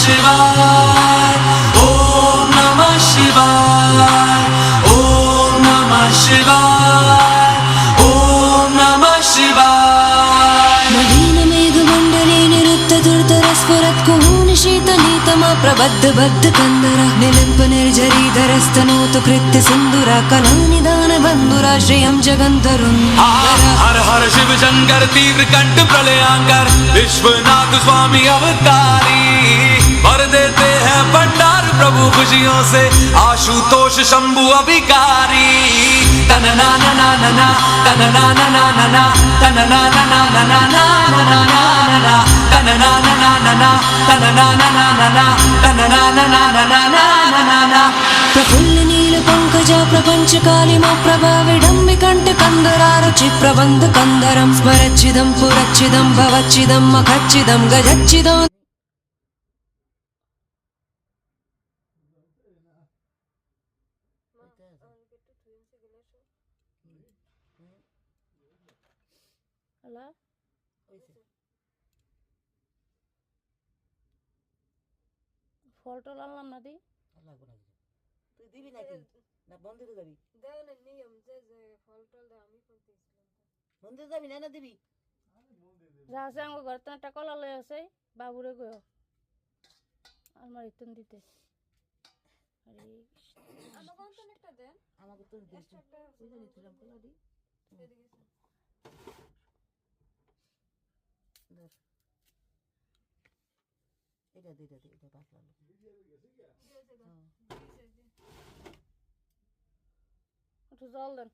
शिवाय ओम नमः शिवाय ओम नमः शिवाय ओम नमः शिवाय नवीन मेघमण्डले निरुद्धदुर्धरस्फुरत् कुहूनिशीतनीतमा प्रबद्ध बद्ध कन्दर निलिम्प निर्झरीधरस्तनोतु कृत्य सिन्दुरा कलानिदान बन्धुरा श्रियं जगन्धरुन्धर हर हर शिव शंकर तीव्र कंठ प्रलयांकर विश्वनाथ स्वामी अवतारी भर देते हैं भंडार प्रभु खुशियों से आशुतोष शंभु अभिकारी तन ना ना ना ना ना तन ना ना ना ना ना तन ना ना ना ना ना ना ना ना ना तन ना ना ना ना ना तन ना ना ना ना ना तन ना ना ना ना ना ना ना प्रफुल्ल नील पंकजा प्रपंच कालिमा प्रभा विडम्बि कंठ कंदरारुचि प्रबंध कंदरं स्मरच्चिदं पुरच्चिदं भवच्चिदं मखच्चिदं गजच्चिदं ফটো আনলাম না দি তুই দিবি নাকি না বন্ধুরে যাবি দেওয়ানের নিয়ম যে ফল টল দেওয়া আমি করতেছিলাম বন্ধুরে যাবি না দিবি যা আছে আমার ঘর তো একটা কলা লয়ে আছে বাবুরে গো আমার ইতুন দিতে আরে আমাকে অন্তন একটা দেন আমাকে তো দিস ওই যে নিছিলাম কলা দি এদিকে ধর এটা দে এটা পাতলা একটু জল দেন